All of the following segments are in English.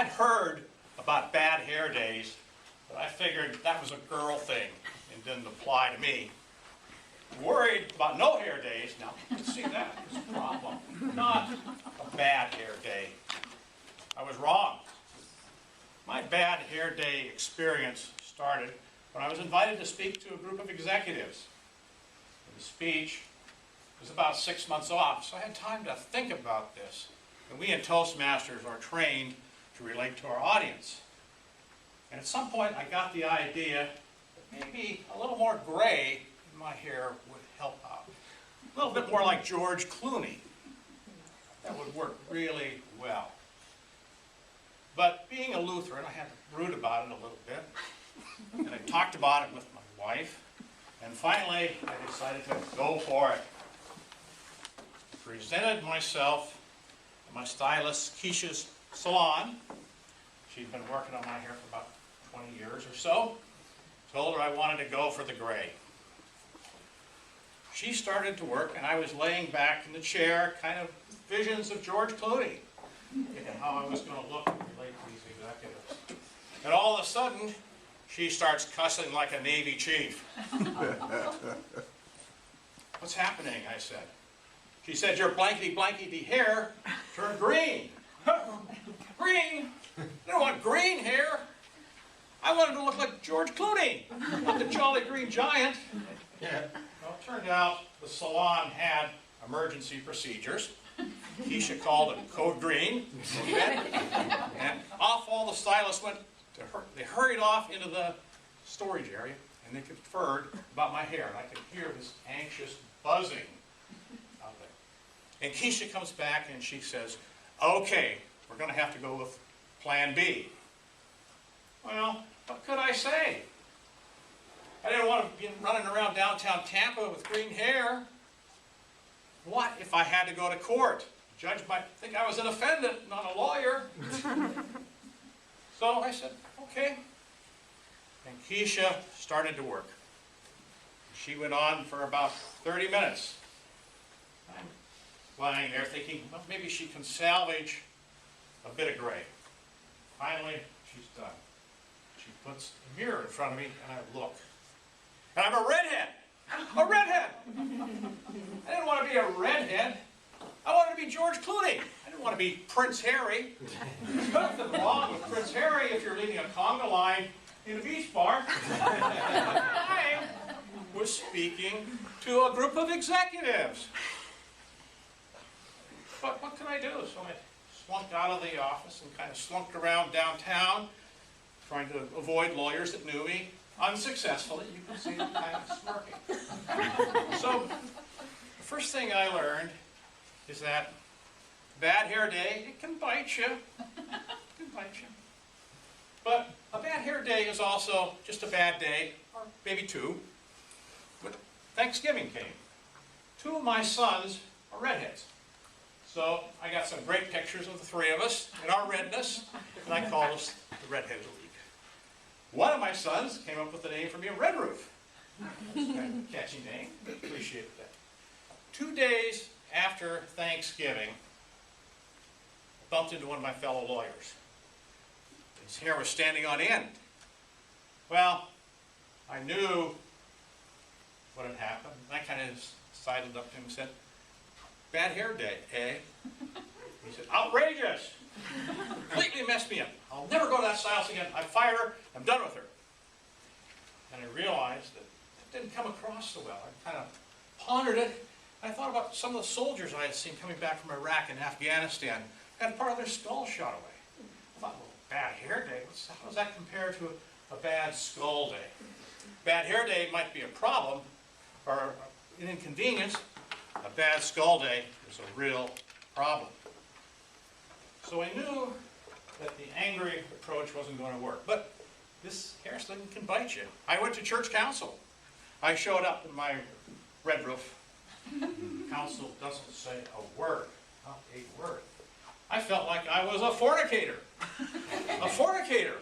I'd heard about bad hair days, but I figured that was a girl thing and didn't apply to me. Worried about no hair days. Now, you can see that as a problem. Not a bad hair day. I was wrong. My bad hair day experience started when I was invited to speak to a group of executives. The speech was about 6 months off, so I had time to think about this. And we in Toastmasters are trained to relate to our audience. And at some point I got the idea that maybe a little more gray in my hair would help out. A little bit more like George Clooney. That would work really well. But being a Lutheran, I had to brood about it a little bit. And I talked about it with my wife. And finally, I decided to go for it. Presented myself at my stylist Keisha's salon. She'd been working on my hair for about 20 years or so. Told her I wanted to go for the gray. She started to work, and I was laying back in the chair, kind of visions of George Clooney, and how I was going to look and relate to these executives. And all of a sudden, she starts cussing like a Navy chief. What's happening? I said. She said, your blankety-blankety hair turned green. Green? I don't want green hair. I wanted to look like George Clooney, not the Jolly Green Giant. Well, it turned out the salon had emergency procedures. Keisha called it Code Green. And off all the stylists went. They hurried off into the storage area, and they conferred about my hair. And I could hear this anxious buzzing out there. And Keisha comes back and she says, okay, we're going to have to go with Plan B. Well, what could I say? I didn't want to be running around downtown Tampa with green hair. What if I had to go to court? The judge might think I was an offendant, not a lawyer. So I said, okay. And Keisha started to work. She went on for about 30 minutes. I'm lying there thinking, well, maybe she can salvage a bit of gray. Finally, she's done. She puts a mirror in front of me, and I look. And I'm a redhead. A redhead. I didn't want to be a redhead. I wanted to be George Clooney. I didn't want to be Prince Harry. There's nothing wrong with Prince Harry if you're leading a conga line in a beach bar. I was speaking to a group of executives. But what can I do? So I slunked out of the office and kind of slunked around downtown, trying to avoid lawyers that knew me. Unsuccessfully, you can see them kind of smirking. So, the first thing I learned is that bad hair day, it can bite you. It can bite you. But a bad hair day is also just a bad day, or maybe two. But Thanksgiving came. Two of my sons are redheads. So I got some great pictures of the three of us in our redness, and I called us the Redhead League. One of my sons came up with the name for me, Red Roof. That's kind of a catchy name. Appreciate that. 2 days after Thanksgiving, I bumped into one of my fellow lawyers. His hair was standing on end. Well, I knew what had happened. I kind of sidled up to him and said, bad hair day, eh? He said, outrageous. Completely messed me up. I'll never go to that stylist again. I fired her. I'm done with her. And I realized that it didn't come across so well. I kind of pondered it. And I thought about some of the soldiers I had seen coming back from Iraq and Afghanistan. Had part of their skull shot away. I thought, well, bad hair day, how does that compare to a bad skull day? Bad hair day might be a problem or an inconvenience. A bad skull day is a real problem. So I knew that the angry approach wasn't going to work. But this hair thing can bite you. I went to church council. I showed up in my Red Roof. Council doesn't say a word, not a word. I felt like I was a fornicator. A fornicator.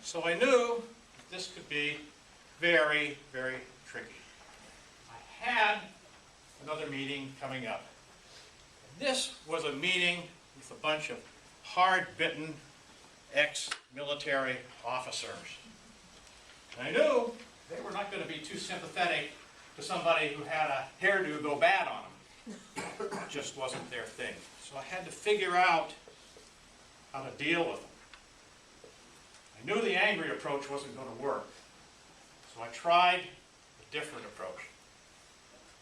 So I knew this could be very, very tricky. I had another meeting coming up. This was a meeting with a bunch of hard-bitten ex-military officers. And I knew they were not going to be too sympathetic to somebody who had a hairdo go bad on them. It just wasn't their thing. So I had to figure out how to deal with them. I knew the angry approach wasn't going to work. So I tried a different approach.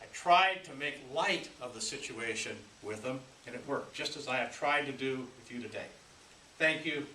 I tried to make light of the situation with them, and it worked, just as I have tried to do with you today. Thank you.